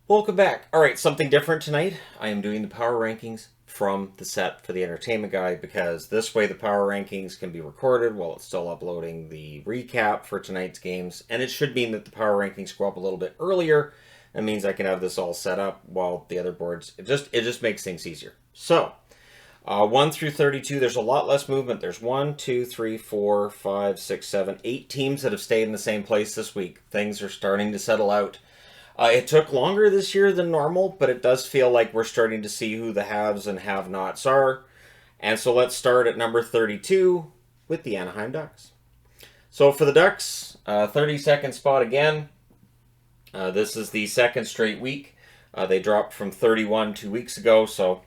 Welcome back. All right, something different tonight. I am doing the power rankings from the set for the entertainment guy because this way the power rankings can be recorded while it's still uploading the recap for tonight's games. And it should mean that the power rankings go up a little bit earlier. That means I can have this all set up while the other boards, it just makes things easier. So, 1 through 32, there's a lot less movement. There's 1, 2, 3, 4, 5, 6, 7, 8 teams that have stayed in the same place this week. Things are starting to settle out. It took longer this year than normal, but it does feel like we're starting to see who the haves and have-nots are. And so let's start at number 32 with the Anaheim Ducks. So for the Ducks, 32nd spot again. This is the second straight week. They dropped from 31 2 weeks ago, so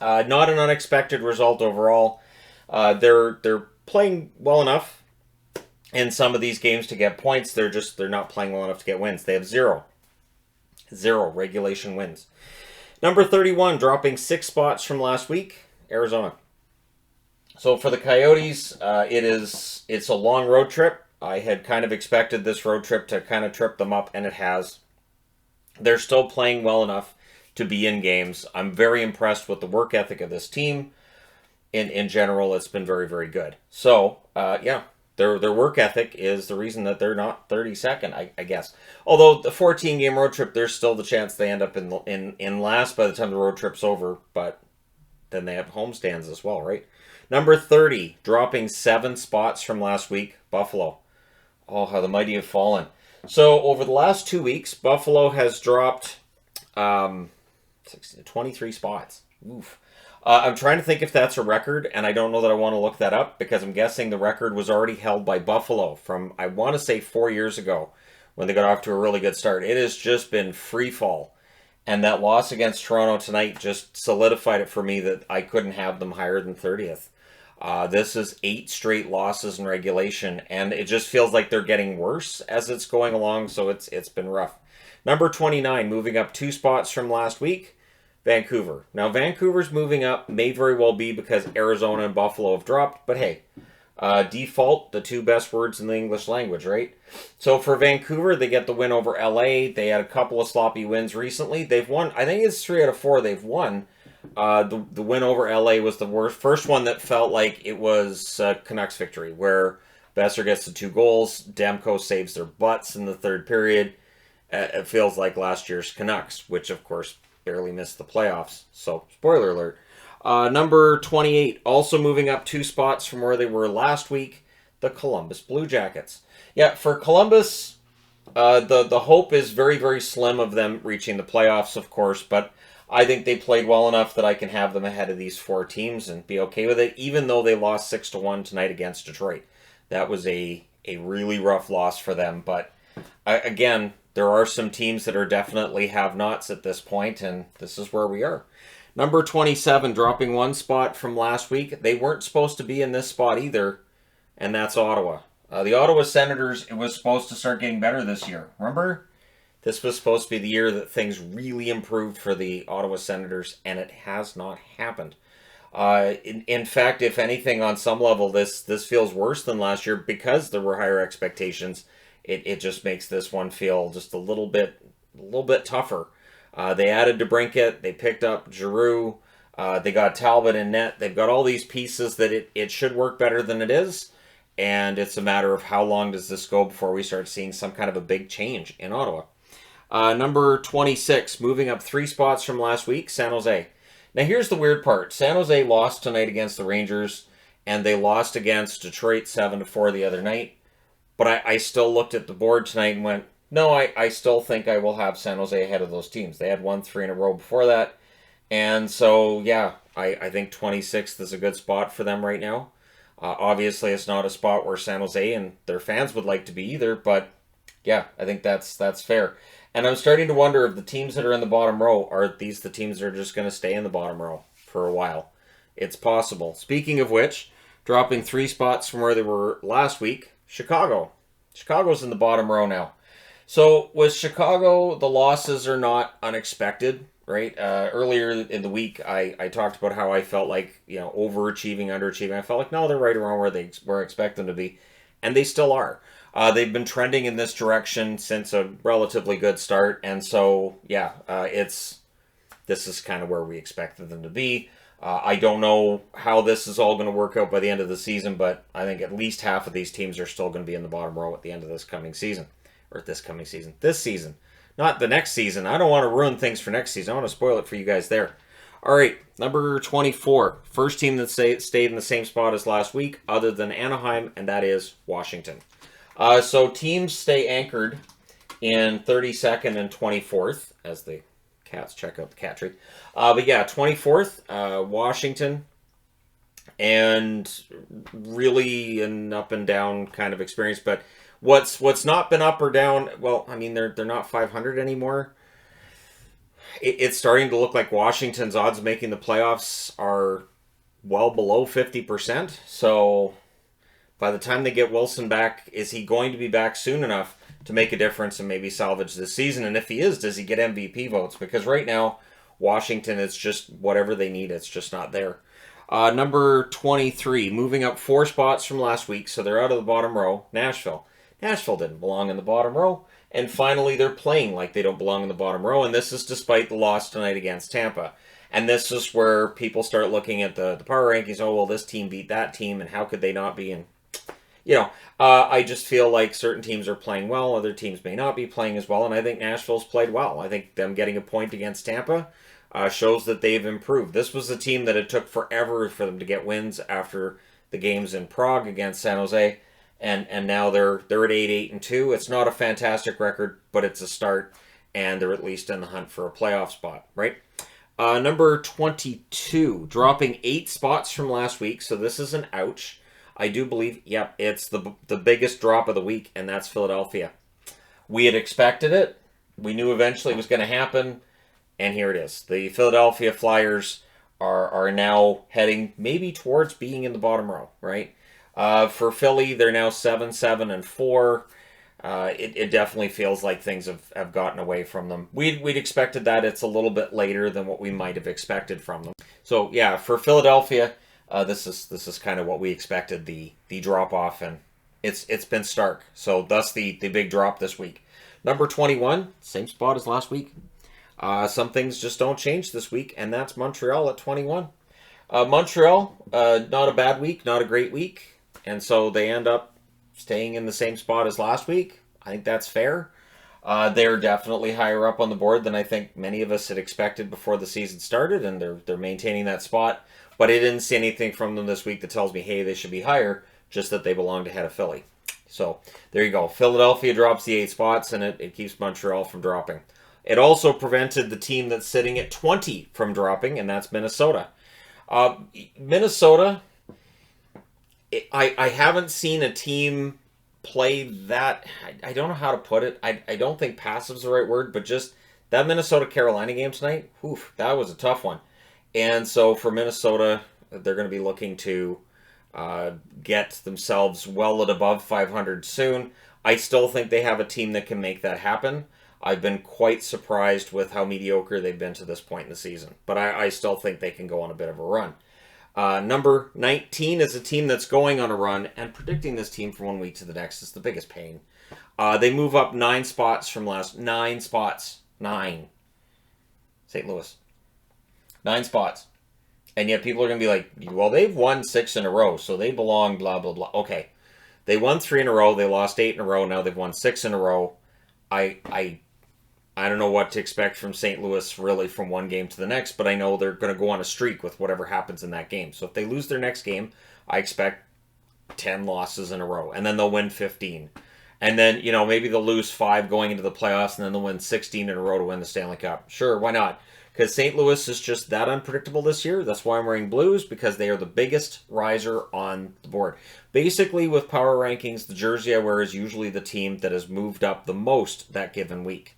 not an unexpected result overall. They're playing well enough in some of these games to get points. They're not playing well enough to get wins. They have zero regulation wins. Number 31, dropping 6 spots from last week, Arizona. So for the Coyotes, it's a long road trip. I had kind of expected this road trip to kind of trip them up, and it has. They're still playing well enough to be in games. I'm very impressed with the work ethic of this team. In general, it's been very, very good. So, yeah. Their work ethic is the reason that they're not 32nd, I guess. Although the 14-game road trip, there's still the chance they end up in last by the time the road trip's over. But then they have homestands as well, right? Number 30, dropping 7 spots from last week, Buffalo. Oh, how the mighty have fallen. So over the last 2 weeks, Buffalo has dropped 23 spots. Oof. I'm trying to think if that's a record, and I don't know that I want to look that up because I'm guessing the record was already held by Buffalo from, I want to say, 4 years ago when they got off to a really good start. It has just been free fall, and that loss against Toronto tonight just solidified it for me that I couldn't have them higher than 30th. This is 8 straight losses in regulation, and it just feels like they're getting worse as it's going along, so it's been rough. Number 29, moving up 2 spots from last week, Vancouver. Now, Vancouver's moving up may very well be because Arizona and Buffalo have dropped, but hey, default, the 2 best words in the English language, right? So for Vancouver, they get the win over LA. They had a couple of sloppy wins recently. They've won, I think it's 3 out of 4 they've won. The win over LA was the first one that felt like it was Canucks victory, where Besser gets the 2 goals, Demko saves their butts in the third period. It feels like last year's Canucks, which of course barely missed the playoffs. So, spoiler alert. Number 28, also moving up 2 spots from where they were last week, the Columbus Blue Jackets. Yeah, for Columbus, the hope is very, very slim of them reaching the playoffs, of course, but I think they played well enough that I can have them ahead of these 4 teams and be okay with it, even though they lost 6-1 tonight against Detroit. That was a really rough loss for them, but again, there are some teams that are definitely have-nots at this point, and this is where we are. Number 27, dropping 1 spot from last week. They weren't supposed to be in this spot either, and that's Ottawa. The Ottawa Senators, it was supposed to start getting better this year. Remember? This was supposed to be the year that things really improved for the Ottawa Senators, and it has not happened. In fact, if anything, on some level, this feels worse than last year because there were higher expectations. It just makes this one feel just a little bit tougher. They added DeBrincat. They picked up Giroux. They got Talbot in net. They've got all these pieces that it should work better than it is. And it's a matter of how long does this go before we start seeing some kind of a big change in Ottawa. Number 26, moving up 3 spots from last week, San Jose. Now here's the weird part. San Jose lost tonight against the Rangers, and they lost against Detroit 7-4 the other night. But I still looked at the board tonight and went, no, I still think I will have San Jose ahead of those teams. They had won 3 in a row before that. And so, yeah, I think 26th is a good spot for them right now. Obviously, it's not a spot where San Jose and their fans would like to be either, but yeah, I think that's fair. And I'm starting to wonder if the teams that are in the bottom row, are these the teams that are just going to stay in the bottom row for a while? It's possible. Speaking of which, dropping 3 spots from where they were last week, Chicago. Chicago's in the bottom row now. So with Chicago, the losses are not unexpected, right? Earlier in the week, I talked about how I felt like, overachieving, underachieving. I felt like, no, they're right around where I expect them to be. And they still are. They've been trending in this direction since a relatively good start, and so yeah, this is kind of where we expected them to be. I don't know how this is all going to work out by the end of the season, but I think at least half of these teams are still going to be in the bottom row at the end of this season. Not the next season. I don't want to ruin things for next season. I want to spoil it for you guys there. All right, number 24. First team that stayed in the same spot as last week, other than Anaheim, and that is Washington. So teams stay anchored in 32nd and 24th as the Cats check out the cat tree. But yeah, 24th, Washington, and really an up and down kind of experience. But what's not been up or down? Well, I mean they're not 500 anymore. It's starting to look like Washington's odds of making the playoffs are well below 50%. So by the time they get Wilson back, is he going to be back soon enough to make a difference and maybe salvage this season? And if he is, does he get MVP votes? Because right now, Washington is just whatever they need. It's just not there. Number 23, moving up 4 spots from last week, so they're out of the bottom row, Nashville. Nashville didn't belong in the bottom row. And finally, they're playing like they don't belong in the bottom row, and this is despite the loss tonight against Tampa. And this is where people start looking at the power rankings. Oh, well, this team beat that team, and how could they not be? And, I just feel like certain teams are playing well, other teams may not be playing as well, and I think Nashville's played well. I think them getting a point against Tampa shows that they've improved. This was a team that it took forever for them to get wins after the games in Prague against San Jose. And now they're at 8-8-2. It's not a fantastic record, but it's a start, and they're at least in the hunt for a playoff spot, right? Number 22, dropping 8 spots from last week, so this is an ouch. I do believe, it's the biggest drop of the week, and that's Philadelphia. We had expected it. We knew eventually it was going to happen, and here it is. The Philadelphia Flyers are now heading maybe towards being in the bottom row, right? For Philly, they're now 7-4. It definitely feels like things have gotten away from them. We'd expected that. It's a little bit later than what we might have expected from them. So yeah, for Philadelphia, this is kind of what we expected, the drop off, and it's been stark. So thus the big drop this week. Number 21, same spot as last week. Some things just don't change this week, and that's Montreal at 21. Montreal, not a bad week, not a great week. And so they end up staying in the same spot as last week. I think that's fair. They're definitely higher up on the board than I think many of us had expected before the season started, and they're maintaining that spot. But I didn't see anything from them this week that tells me, hey, they should be higher, just that they belonged ahead of Philly. So there you go. Philadelphia drops the 8 spots, and it keeps Montreal from dropping. It also prevented the team that's sitting at 20 from dropping, and that's Minnesota. Minnesota... I haven't seen a team play that. I don't know how to put it. I don't think passive is the right word, but just that Minnesota-Carolina game tonight, that was a tough one. And so for Minnesota, they're going to be looking to get themselves well at above 500 soon. I still think they have a team that can make that happen. I've been quite surprised with how mediocre they've been to this point in the season. But I still think they can go on a bit of a run. Number 19 is a team that's going on a run, and predicting this team from one week to the next is the biggest pain. They move up 9 spots from 9 spots. 9. St. Louis. 9 spots. And yet people are going to be like, well, they've won 6 in a row, so they belong, blah, blah, blah. Okay. They won 3 in a row. They lost 8 in a row. Now they've won 6 in a row. I don't know what to expect from St. Louis really from one game to the next, but I know they're going to go on a streak with whatever happens in that game. So if they lose their next game, I expect 10 losses in a row, and then they'll win 15. And then, maybe they'll lose 5 going into the playoffs, and then they'll win 16 in a row to win the Stanley Cup. Sure, why not? Because St. Louis is just that unpredictable this year. That's why I'm wearing blues, because they are the biggest riser on the board. Basically, with power rankings, the jersey I wear is usually the team that has moved up the most that given week.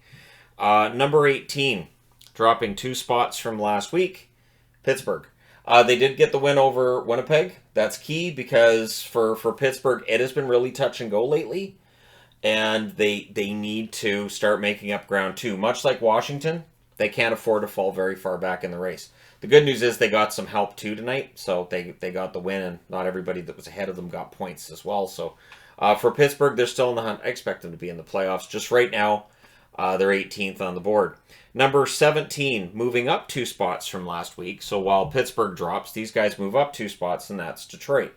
Number 18, dropping 2 spots from last week, Pittsburgh. They did get the win over Winnipeg. That's key because for Pittsburgh, it has been really touch and go lately. And they need to start making up ground too. Much like Washington, they can't afford to fall very far back in the race. The good news is they got some help too tonight. So they got the win, and not everybody that was ahead of them got points as well. So For Pittsburgh, they're still in the hunt. I expect them to be in the playoffs. Just right now, they're 18th on the board. Number 17, moving up 2 spots from last week. So while Pittsburgh drops, these guys move up 2 spots, and that's Detroit.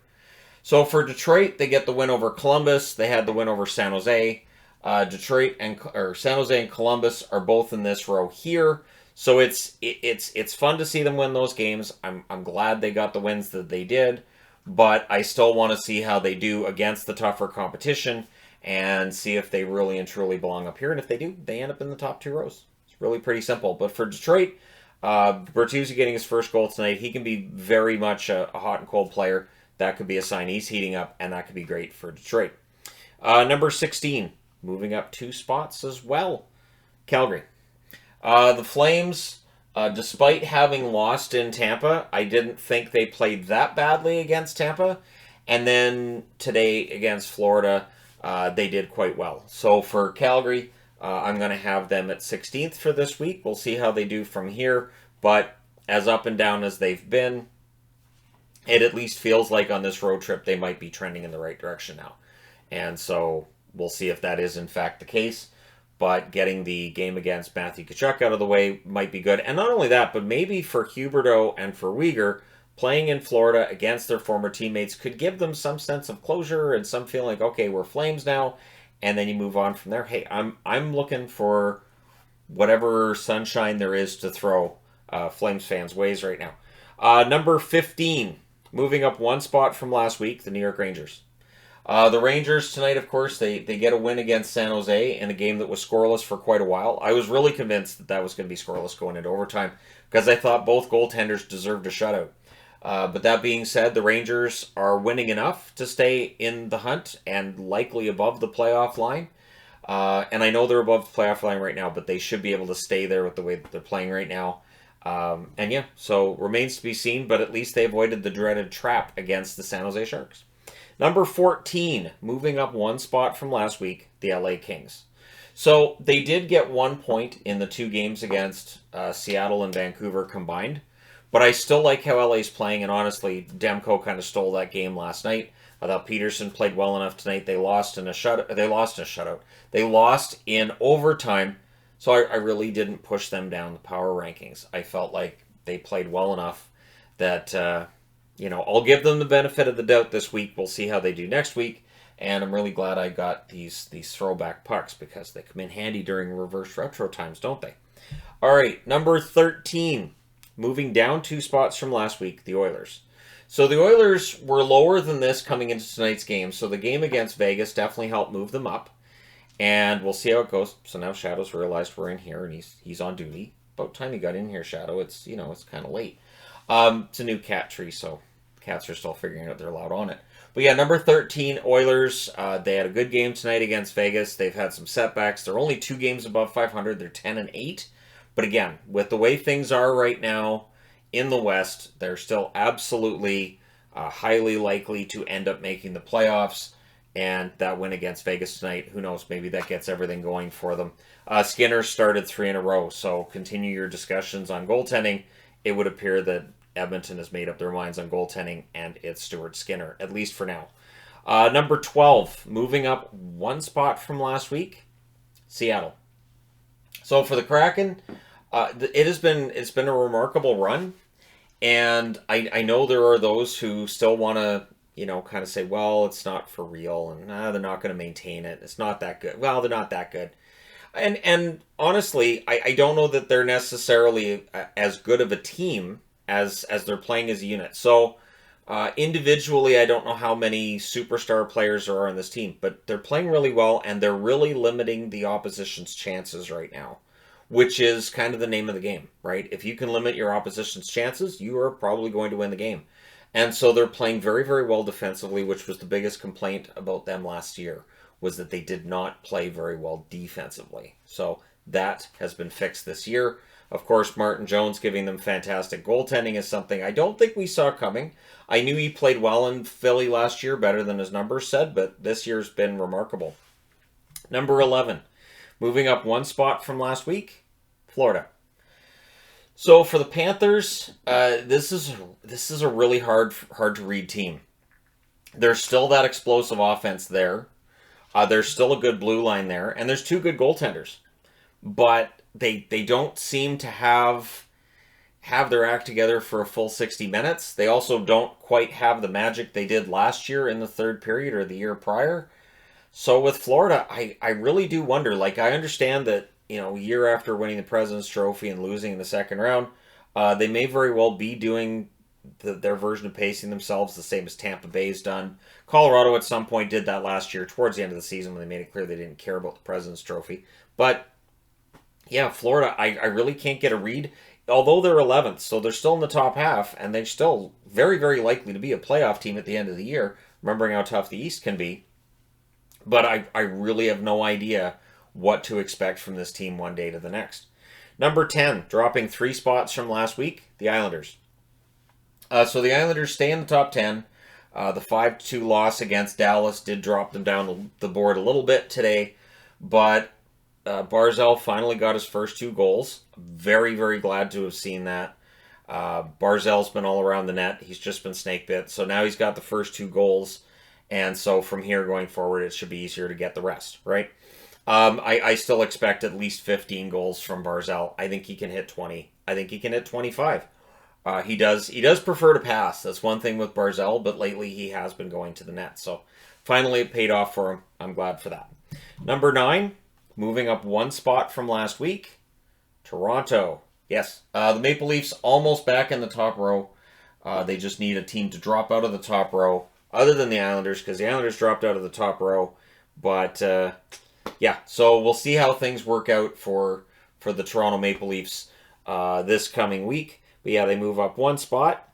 So for Detroit, they get the win over Columbus. They had the win over San Jose. San Jose and Columbus are both in this row here. So it's fun to see them win those games. I'm glad they got the wins that they did, but I still want to see how they do against the tougher competition and see if they really and truly belong up here. And if they do, they end up in the top 2 rows. It's really pretty simple. But for Detroit, Bertuzzi getting his first goal tonight, he can be very much a hot and cold player. That could be a sign he's heating up, and that could be great for Detroit. Number 16, moving up 2 spots as well, Calgary. The Flames, despite having lost in Tampa, I didn't think they played that badly against Tampa. And then today against Florida, they did quite well. So for Calgary, I'm going to have them at 16th for this week. We'll see how they do from here. But as up and down as they've been, it at least feels like on this road trip they might be trending in the right direction now. And so we'll see if that is in fact the case. But getting the game against Matthew Tkachuk out of the way might be good. And not only that, but maybe for Huberdeau and for Weegar, playing in Florida against their former teammates could give them some sense of closure and some feeling like, okay, we're Flames now. And then you move on from there. Hey, I'm looking for whatever sunshine there is to throw Flames fans' ways right now. Number 15, moving up 1 spot from last week, the New York Rangers. The Rangers tonight, of course, they get a win against San Jose in a game that was scoreless for quite a while. I was really convinced that was going to be scoreless going into overtime because I thought both goaltenders deserved a shutout. But that being said, the Rangers are winning enough to stay in the hunt and likely above the playoff line. And I know they're above the playoff line right now, but they should be able to stay there with the way that they're playing right now. And yeah, so remains to be seen, but at least they avoided the dreaded trap against the San Jose Sharks. Number 14, moving up 1 spot from last week, the LA Kings. So they did get 1 point in the 2 games against Seattle and Vancouver combined, but I still like how LA's playing, and honestly, Demko kind of stole that game last night. I thought Peterson played well enough tonight. They lost in a shutout. They lost in overtime, so I really didn't push them down the power rankings. I felt like they played well enough that... I'll give them the benefit of the doubt this week. We'll see how they do next week. And I'm really glad I got these throwback pucks because they come in handy during reverse retro times, don't they? All right, number 13. Moving down 2 spots from last week, the Oilers. So the Oilers were lower than this coming into tonight's game. So the game against Vegas definitely helped move them up. And we'll see how it goes. So now Shadow's realized we're in here and he's on duty. About time he got in here, Shadow. It's kind of late. It's a new cat tree, so... Cats are still figuring out they're allowed on it. But yeah, number 13, Oilers. They had a good game tonight against Vegas. They've had some setbacks. They're only 2 games above 500. They're 10-8. But again, with the way things are right now in the West, they're still absolutely highly likely to end up making the playoffs. And that win against Vegas tonight, who knows, maybe that gets everything going for them. Skinner started 3 in a row, so continue your discussions on goaltending. It would appear that Edmonton has made up their minds on goaltending, and it's Stuart Skinner, at least for now. Number 12, moving up 1 spot from last week, Seattle. So for the Kraken, it's been a remarkable run, and I know there are those who still want to, kind of say, well, it's not for real, and they're not going to maintain it. It's not that good. Well, they're not that good. And honestly, I don't know that they're necessarily as good of a team as they're playing as a unit. So individually, I don't know how many superstar players there are on this team, but they're playing really well, and they're really limiting the opposition's chances right now, which is kind of the name of the game, right? If you can limit your opposition's chances, you are probably going to win the game. And so they're playing very, very well defensively, which was the biggest complaint about them last year, was that they did not play very well defensively. So that has been fixed this year. Of course, Martin Jones giving them fantastic goaltending is something I don't think we saw coming. I knew he played well in Philly last year, better than his numbers said, but this year's been remarkable. Number 11, moving up 1 spot from last week, Florida. So for the Panthers, this is a really hard to read team. There's still that explosive offense there. There's still a good blue line there, and there's two good goaltenders. But they don't seem to have their act together for a full 60 minutes. They also don't quite have the magic they did last year in the third period or the year prior. So with Florida, I really do wonder. Like, I understand that, year after winning the President's Trophy and losing in the second round, they may very well be doing their version of pacing themselves the same as Tampa Bay's done. Colorado at some point did that last year towards the end of the season when they made it clear they didn't care about the President's Trophy. But yeah, Florida, I really can't get a read. Although they're 11th, so they're still in the top half, and they're still very, very likely to be a playoff team at the end of the year, remembering how tough the East can be. But I really have no idea what to expect from this team one day to the next. Number 10, dropping 3 spots from last week, the Islanders. So the Islanders stay in the top 10. The 5-2 loss against Dallas did drop them down the board a little bit today, but Barzal finally got his first 2 goals. Very, very glad to have seen that. Barzal's been all around the net. He's just been snake bit. So now he's got the first 2 goals. And so from here going forward, it should be easier to get the rest, right? I still expect at least 15 goals from Barzal. I think he can hit 20. I think he can hit 25. He does prefer to pass. That's one thing with Barzal, but lately he has been going to the net. So finally it paid off for him. I'm glad for that. Number 9, moving up 1 spot from last week, Toronto. Yes, the Maple Leafs almost back in the top row. They just need a team to drop out of the top row, other than the Islanders, because the Islanders dropped out of the top row. But yeah, so we'll see how things work out for the Toronto Maple Leafs this coming week. But yeah, they move up 1 spot.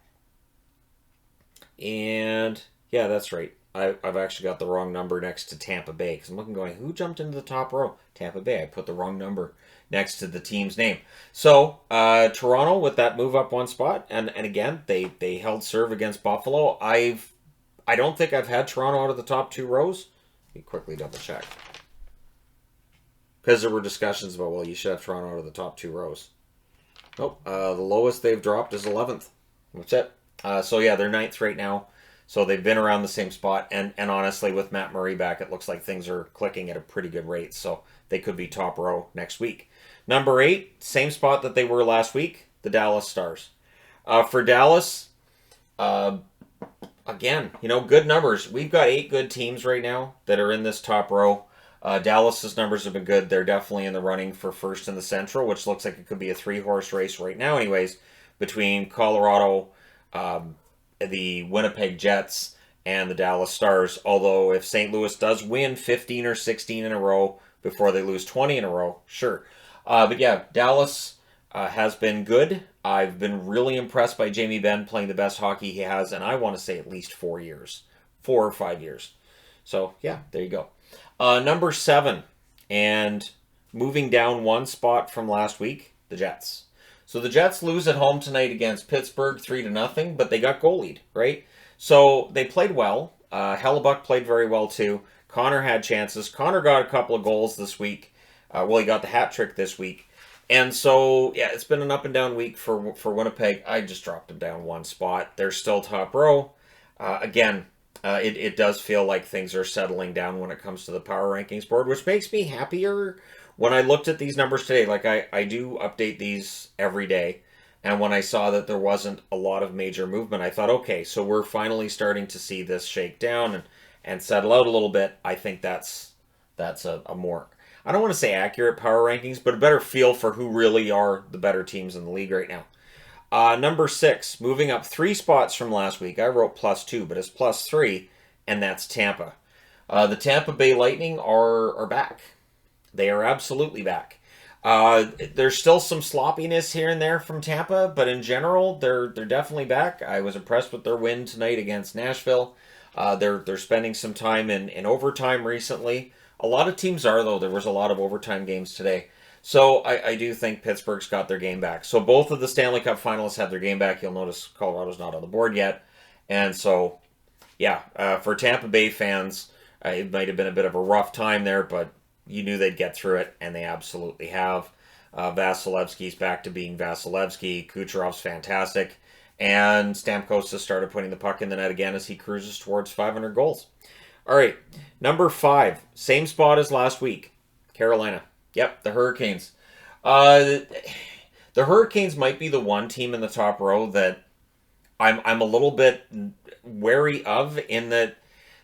And yeah, that's right. I've actually got the wrong number next to Tampa Bay, because I'm looking going, who jumped into the top row? Tampa Bay. I put the wrong number next to the team's name. So Toronto with that move up 1 spot, and again they held serve against Buffalo. I don't think I've had Toronto out of the top 2 rows. Let me quickly double check, because there were discussions about, well, you should have Toronto out of the top 2 rows. Nope. The lowest they've dropped is 11th. That's it. So yeah, they're 9th right now. So they've been around the same spot, and honestly, with Matt Murray back, it looks like things are clicking at a pretty good rate. So they could be top row next week. Number 8, same spot that they were last week, the Dallas Stars. For Dallas, again, good numbers. We've got 8 good teams right now that are in this top row. Dallas's numbers have been good. They're definitely in the running for first in the Central, which looks like it could be a 3-horse race right now anyways, between Colorado, the Winnipeg Jets, and the Dallas Stars. Although if St. Louis does win 15 or 16 in a row before they lose 20 in a row, sure. But yeah, Dallas has been good. I've been really impressed by Jamie Benn playing the best hockey he has, and I want to say at least 4 years. 4 or 5 years. So yeah, there you go. Number 7, and moving down 1 spot from last week, the Jets. So the Jets lose at home tonight against Pittsburgh 3-0, but they got goalied, right? So they played well. Hellebuck played very well too. Connor had chances. Connor got a couple of goals this week. He got the hat trick this week. And so, yeah, it's been an up and down week for Winnipeg. I just dropped them down 1 spot. They're still top row. Again, it does feel like things are settling down when it comes to the power rankings board, which makes me happier. When I looked at these numbers today, like I do update these every day, and when I saw that there wasn't a lot of major movement, I thought, okay, so we're finally starting to see this shake down and settle out a little bit. I think that's a more, I don't want to say accurate power rankings, but a better feel for who really are the better teams in the league right now. Number 6, moving up 3 spots from last week. I wrote +2, but it's +3, and that's Tampa. The Tampa Bay Lightning are back. They are absolutely back. There's still some sloppiness here and there from Tampa, but in general, they're definitely back. I was impressed with their win tonight against Nashville. They're spending some time in overtime recently. A lot of teams are, though. There was a lot of overtime games today. So I do think Pittsburgh's got their game back. So both of the Stanley Cup finalists have their game back. You'll notice Colorado's not on the board yet. And so, yeah, for Tampa Bay fans, it might have been a bit of a rough time there, but you knew they'd get through it, and they absolutely have. Vasilevsky's back to being Vasilevsky. Kucherov's fantastic. And Stamkos has started putting the puck in the net again as he cruises towards 500 goals. All right, number 5, same spot as last week, Carolina. Yep, the Hurricanes. The Hurricanes might be the one team in the top row that I'm a little bit wary of, in that,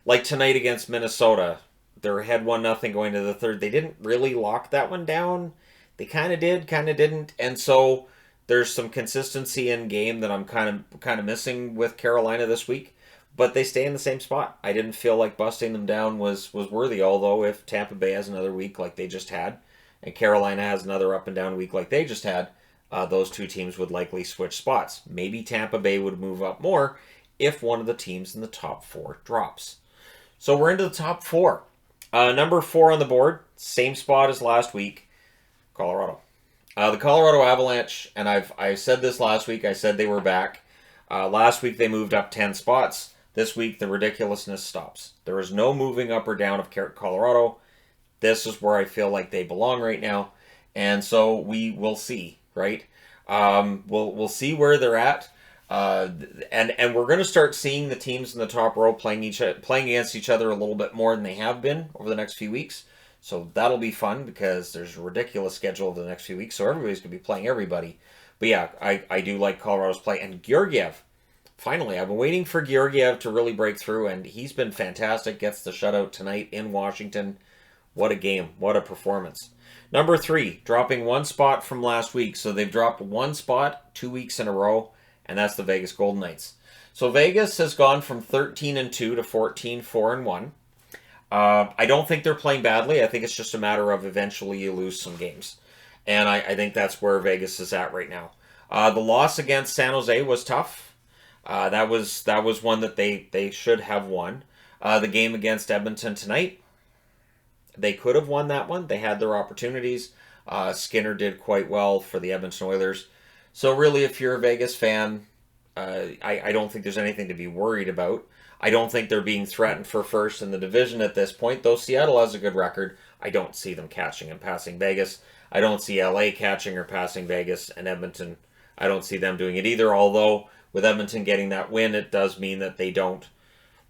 like tonight against Minnesota, they're ahead 1-0 going to the third. They didn't really lock that one down. They kind of did, kind of didn't, and so there's some consistency in game that I'm kind of missing with Carolina this week. But they stay in the same spot. I didn't feel like busting them down was worthy. Although if Tampa Bay has another week like they just had, and Carolina has another up and down week like they just had, those two teams would likely switch spots. Maybe Tampa Bay would move up more if one of the teams in the top 4 drops. So we're into the top 4. Number 4 on the board, same spot as last week, Colorado. The Colorado Avalanche, and I said this last week, I said they were back. Last week they moved up 10 spots. This week the ridiculousness stops. There is no moving up or down of Colorado. This is where I feel like they belong right now. And so we will see, right? We'll see where they're at. And we're going to start seeing the teams in the top row playing against each other a little bit more than they have been over the next few weeks. So that'll be fun because there's a ridiculous schedule over the next few weeks. So everybody's going to be playing everybody. But yeah, I do like Colorado's play. And Georgiev, finally, I've been waiting for Georgiev to really break through, and he's been fantastic. Gets the shutout tonight in Washington. What a game. What a performance. Number 3, dropping 1 spot from last week. So they've dropped 1 spot 2 weeks in a row, and that's the Vegas Golden Knights. So Vegas has gone from 13-2 to 14-4-1. I don't think they're playing badly. I think it's just a matter of eventually you lose some games. And I think that's where Vegas is at right now. The loss against San Jose was tough. That was one that they should have won. The game against Edmonton tonight, they could have won that one. They had their opportunities. Skinner did quite well for the Edmonton Oilers. So really, if you're a Vegas fan, I don't think there's anything to be worried about. I don't think they're being threatened for first in the division at this point, though Seattle has a good record. I don't see them catching and passing Vegas. I don't see LA catching or passing Vegas, and Edmonton, I don't see them doing it either, although with Edmonton getting that win, it does mean that they don't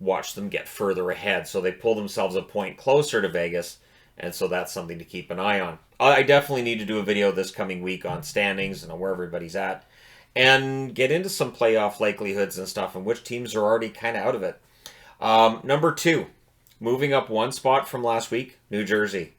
watch them get further ahead. So they pull themselves a point closer to Vegas, and so that's something to keep an eye on. I definitely need to do a video this coming week on standings and on where everybody's at, and get into some playoff likelihoods and stuff, and which teams are already kind of out of it. Number 2, moving up 1 spot from last week, New Jersey.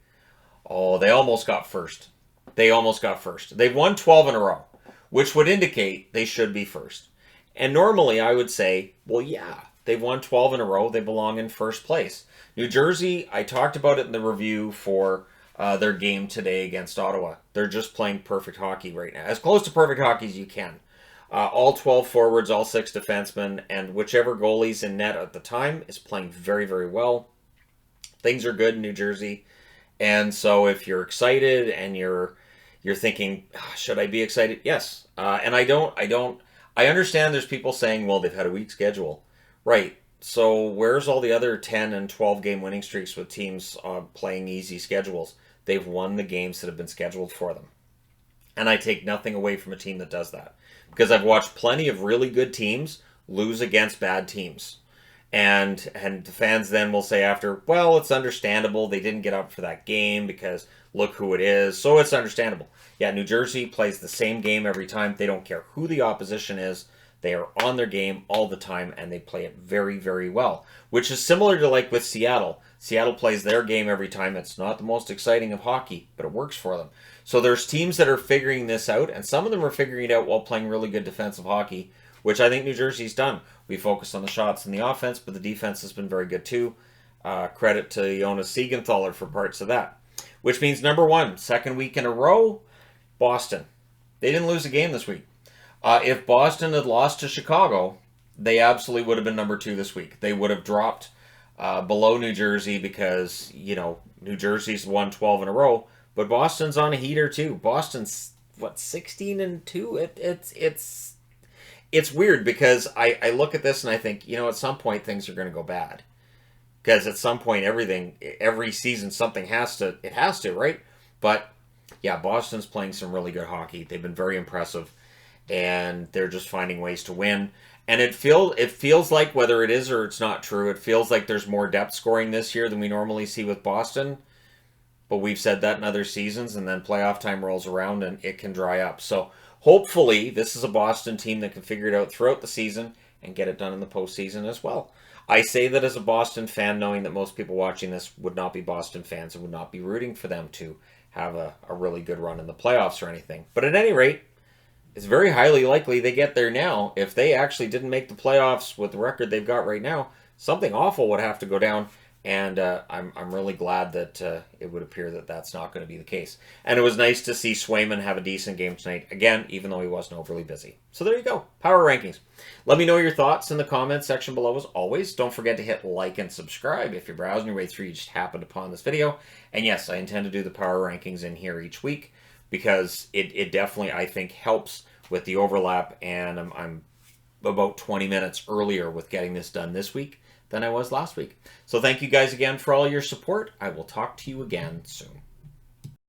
Oh, they almost got first. They've won 12 in a row, which would indicate they should be first. And normally I would say, well, yeah, they've won 12 in a row. They belong in first place. New Jersey, I talked about it in the review for their game today against Ottawa. They're just playing perfect hockey right now. As close to perfect hockey as you can. All 12 forwards, all 6 defensemen, and whichever goalie's in net at the time is playing very, very well. Things are good in New Jersey. And so if you're excited and you're thinking, should I be excited? Yes. And I understand there's people saying, well, they've had a weak schedule. Right. So where's all the other 10 and 12 game winning streaks with teams playing easy schedules? They've won the games that have been scheduled for them. And I take nothing away from a team that does that. Because I've watched plenty of really good teams lose against bad teams. And the fans then will say after, well, it's understandable. They didn't get up for that game because look who it is. So it's understandable. Yeah, New Jersey plays the same game every time. They don't care who the opposition is. They are on their game all the time, and they play it very, very well. Which is similar to like with Seattle. Seattle plays their game every time. It's not the most exciting of hockey, but it works for them. So there's teams that are figuring this out, and some of them are figuring it out while playing really good defensive hockey, which I think New Jersey's done. We focus on the shots and the offense, but the defense has been very good too. Credit to Jonas Siegenthaler for parts of that. Which means number 1, second week in a row, Boston. They didn't lose a game this week. If Boston had lost to Chicago, they absolutely would have been number 2 this week. They would have dropped below New Jersey because, New Jersey's won 12 in a row, but Boston's on a heater too. Boston's, 16-2? It's weird because I look at this and I think, at some point things are going to go bad. Because at some point every season something has to, right? But yeah, Boston's playing some really good hockey. They've been very impressive. and they're just finding ways to win. And it feels like, whether it is or it's not true, it feels like there's more depth scoring this year than we normally see with Boston. But we've said that in other seasons, and then playoff time rolls around and it can dry up. So hopefully this is a Boston team that can figure it out throughout the season and get it done in the postseason as well. I say that as a Boston fan, knowing that most people watching this would not be Boston fans and would not be rooting for them to have a really good run in the playoffs or anything. But at any rate, it's very highly likely they get there now. If they actually didn't make the playoffs with the record they've got right now, something awful would have to go down. And I'm really glad that it would appear that that's not going to be the case. And it was nice to see Swayman have a decent game tonight, again, even though he wasn't overly busy. So there you go, power rankings. Let me know your thoughts in the comments section below as always. Don't forget to hit like and subscribe if you're browsing your way through, you just happened upon this video. And yes, I intend to do the power rankings in here each week, because it definitely, I think, helps with the overlap, and I'm about 20 minutes earlier with getting this done this week than I was last week. So thank you guys again for all your support. I will talk to you again soon.